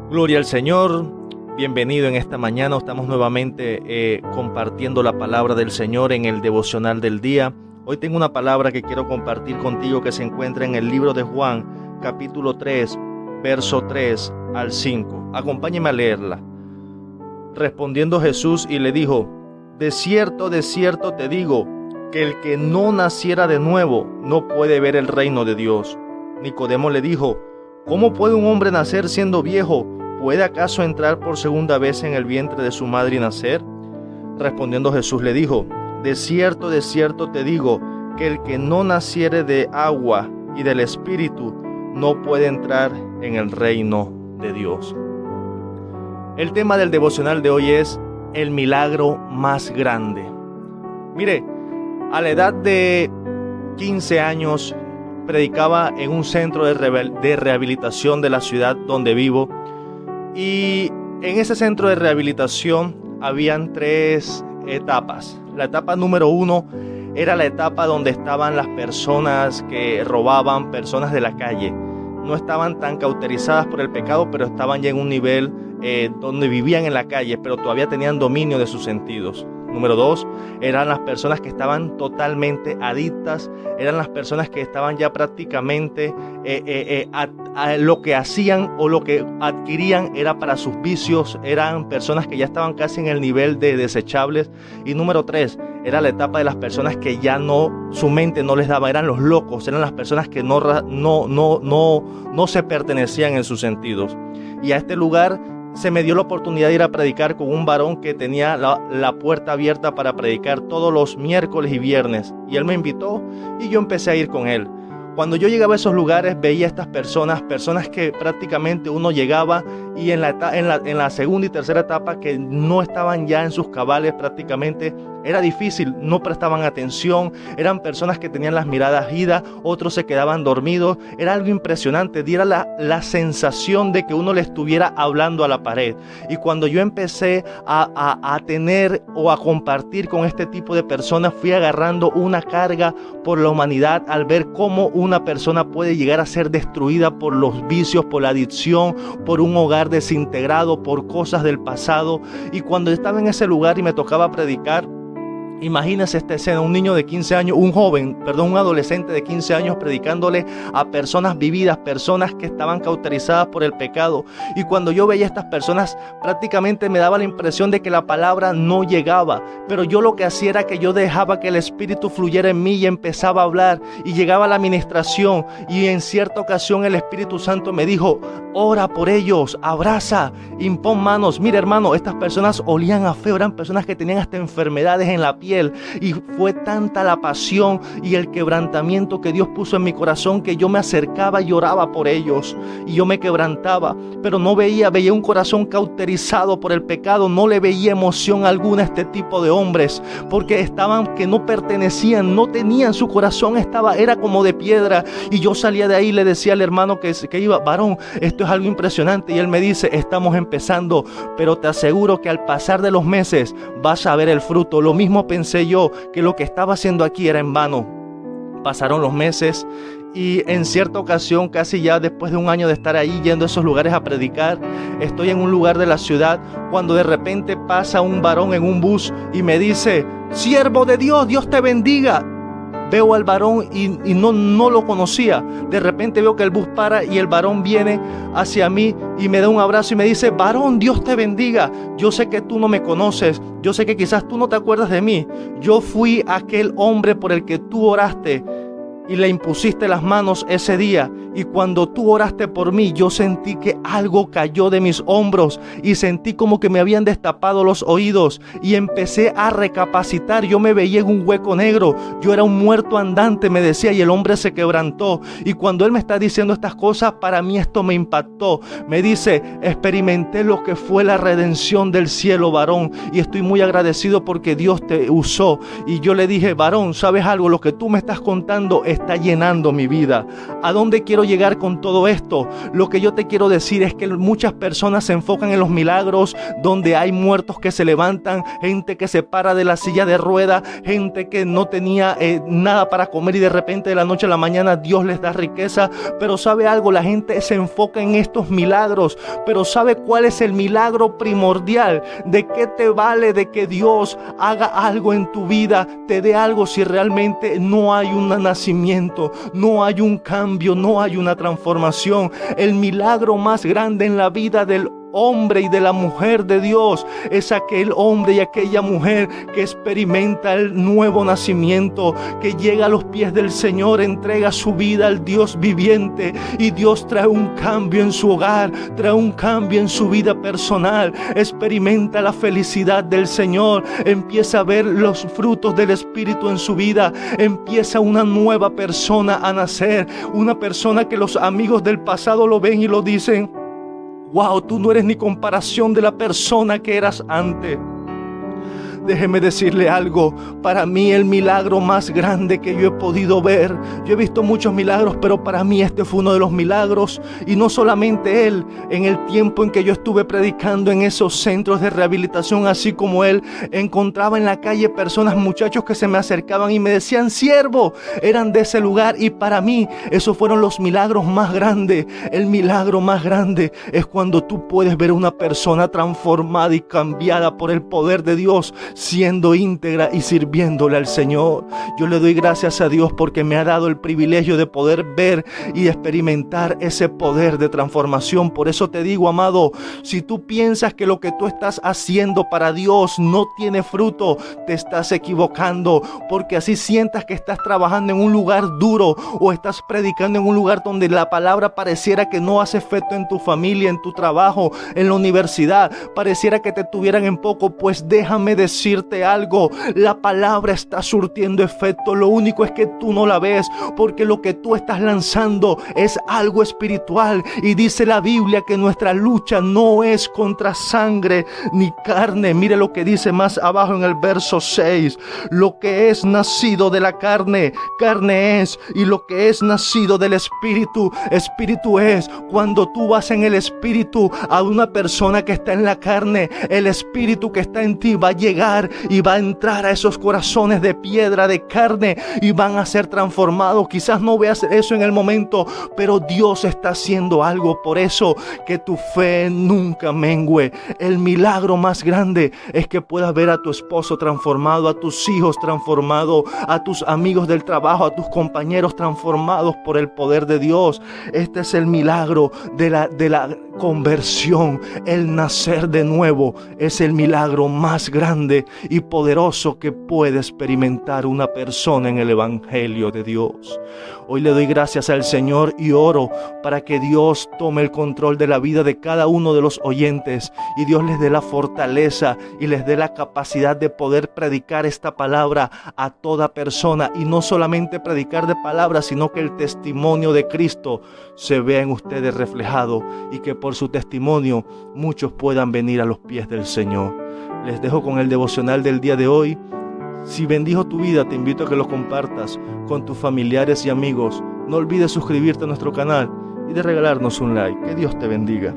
Gloria al Señor, bienvenido en esta mañana. Estamos nuevamente compartiendo la palabra del Señor en el devocional del día. Hoy tengo una palabra que quiero compartir contigo que se encuentra en el libro de Juan, capítulo 3, verso 3 al 5. Acompáñeme a leerla. Respondiendo Jesús y le dijo: de cierto te digo, que el que no naciera de nuevo no puede ver el reino de Dios. Nicodemo le dijo: ¿cómo puede un hombre nacer siendo viejo? ¿Puede acaso entrar por segunda vez en el vientre de su madre y nacer? Respondiendo Jesús le dijo: de cierto te digo, que el que no naciere de agua y del Espíritu no puede entrar en el reino de Dios. El tema del devocional de hoy es el milagro más grande. Mire, a la edad de 15 años predicaba en un centro de rehabilitación de la ciudad donde vivo. Y en ese centro de rehabilitación habían 3 etapas. La etapa número 1 era la etapa donde estaban las personas que robaban, personas de la calle. No estaban tan cauterizadas por el pecado, pero estaban ya en un nivel donde vivían en la calle, pero todavía tenían dominio de sus sentidos. Número 2, eran las personas que estaban totalmente adictas, eran las personas que estaban ya prácticamente lo que hacían o lo que adquirían era para sus vicios, eran personas que ya estaban casi en el nivel de desechables. Y número 3, era la etapa de las personas que ya no, su mente no les daba, eran los locos, eran las personas que no se pertenecían en sus sentidos. Y a este lugar se me dio la oportunidad de ir a predicar con un varón que tenía la puerta abierta para predicar todos los miércoles y viernes. Y él me invitó y yo empecé a ir con él. Cuando yo llegaba a esos lugares veía a estas personas que prácticamente uno llegaba y en la segunda y tercera etapa que no estaban ya en sus cabales prácticamente, era difícil, no prestaban atención, eran personas que tenían las miradas idas, otros se quedaban dormidos, era algo impresionante, diera la sensación de que uno le estuviera hablando a la pared. Y cuando yo empecé a tener o a compartir con este tipo de personas, fui agarrando una carga por la humanidad al ver cómo una persona puede llegar a ser destruida por los vicios, por la adicción, por un hogar desintegrado, por cosas del pasado. Y cuando estaba en ese lugar y me tocaba predicar, imagínense esta escena, un niño de 15 años, un adolescente de 15 años predicándole a personas vividas, personas que estaban cauterizadas por el pecado. Y cuando yo veía a estas personas, prácticamente me daba la impresión de que la palabra no llegaba. Pero yo lo que hacía era que yo dejaba que el Espíritu fluyera en mí y empezaba a hablar. Y llegaba la administración y en cierta ocasión el Espíritu Santo me dijo: ora por ellos, abraza, impón manos. Mira, hermano, estas personas olían a feo, eran personas que tenían hasta enfermedades en la piel. Y fue tanta la pasión y el quebrantamiento que Dios puso en mi corazón que yo me acercaba y oraba por ellos y yo me quebrantaba, pero no veía un corazón cauterizado por el pecado, no le veía emoción alguna a este tipo de hombres, porque estaban que no pertenecían, no tenían, su corazón era como de piedra. Y yo salía de ahí y le decía al hermano que iba: varón, esto es algo impresionante. Y él me dice: estamos empezando, pero te aseguro que al pasar de los meses vas a ver el fruto. Lo mismo pensé yo, que lo que estaba haciendo aquí era en vano. Pasaron los meses y en cierta ocasión, casi ya después de un año de estar ahí yendo a esos lugares a predicar, estoy en un lugar de la ciudad cuando de repente pasa un varón en un bus y me dice: siervo de Dios, Dios te bendiga. Veo al varón y no lo conocía. De repente veo que el bus para y el varón viene hacia mí y me da un abrazo y me dice: varón, Dios te bendiga. Yo sé que tú no me conoces, yo sé que quizás tú no te acuerdas de mí. Yo fui aquel hombre por el que tú oraste y le impusiste las manos ese día. Y cuando tú oraste por mí, yo sentí que algo cayó de mis hombros y sentí como que me habían destapado los oídos y empecé a recapacitar. Yo me veía en un hueco negro, yo era un muerto andante, me decía, y el hombre se quebrantó. Y cuando él me está diciendo estas cosas, para mí esto me impactó. Me dice: experimenté lo que fue la redención del cielo, varón, y estoy muy agradecido porque Dios te usó. Y yo le dije: varón, ¿sabes algo? Lo que tú me estás contando está llenando mi vida. ¿A dónde quiero llegar con todo esto? Lo que yo te quiero decir es que muchas personas se enfocan en los milagros donde hay muertos que se levantan, gente que se para de la silla de rueda, gente que no tenía nada para comer y de repente de la noche a la mañana Dios les da riqueza. Pero ¿sabe algo? La gente se enfoca en estos milagros, pero ¿sabe cuál es el milagro primordial? ¿De qué te vale de que Dios haga algo en tu vida, te dé algo si realmente no hay un nacimiento, no hay un cambio, no hay una transformación? El milagro más grande en la vida del hombre y de la mujer de Dios es aquel hombre y aquella mujer que experimenta el nuevo nacimiento, que llega a los pies del Señor, entrega su vida al Dios viviente y Dios trae un cambio en su hogar, trae un cambio en su vida personal, experimenta la felicidad del Señor, empieza a ver los frutos del Espíritu en su vida, empieza una nueva persona a nacer, una persona que los amigos del pasado lo ven y lo dicen: wow, tú no eres ni comparación de la persona que eras antes. Déjeme decirle algo, para mí el milagro más grande que yo he podido ver, yo he visto muchos milagros, pero para mí este fue uno de los milagros, y no solamente él, en el tiempo en que yo estuve predicando en esos centros de rehabilitación, así como él, encontraba en la calle personas, muchachos que se me acercaban y me decían: siervo, eran de ese lugar, y para mí esos fueron los milagros más grandes. El milagro más grande es cuando tú puedes ver a una persona transformada y cambiada por el poder de Dios, siendo íntegra y sirviéndole al Señor. Yo le doy gracias a Dios porque me ha dado el privilegio de poder ver y experimentar ese poder de transformación. Por eso te digo, amado, si tú piensas que lo que tú estás haciendo para Dios no tiene fruto, te estás equivocando, porque así sientas que estás trabajando en un lugar duro o estás predicando en un lugar donde la palabra pareciera que no hace efecto en tu familia, en tu trabajo, en la universidad, pareciera que te tuvieran en poco, pues déjame decirte algo, la palabra está surtiendo efecto, lo único es que tú no la ves, porque lo que tú estás lanzando es algo espiritual, y dice la Biblia que nuestra lucha no es contra sangre ni carne. Mire lo que dice más abajo en el verso 6, lo que es nacido de la carne, carne es, y lo que es nacido del espíritu, espíritu es. Cuando tú vas en el espíritu a una persona que está en la carne, el espíritu que está en ti va a llegar y va a entrar a esos corazones de piedra, de carne, y van a ser transformados. Quizás no veas eso en el momento, pero Dios está haciendo algo. Por eso que tu fe nunca mengüe. El milagro más grande es que puedas ver a tu esposo transformado, a tus hijos transformados, a tus amigos del trabajo, a tus compañeros transformados por el poder de Dios. Este es el milagro de la conversión. El nacer de nuevo es el milagro más grande y poderoso que puede experimentar una persona en el Evangelio de Dios. Hoy le doy gracias al Señor y oro para que Dios tome el control de la vida de cada uno de los oyentes, y Dios les dé la fortaleza y les dé la capacidad de poder predicar esta palabra a toda persona, y no solamente predicar de palabras, sino que el testimonio de Cristo se vea en ustedes reflejado, y que por su testimonio muchos puedan venir a los pies del Señor. Les dejo con el devocional del día de hoy. Si bendijo tu vida, te invito a que lo compartas con tus familiares y amigos. No olvides suscribirte a nuestro canal y de regalarnos un like. Que Dios te bendiga.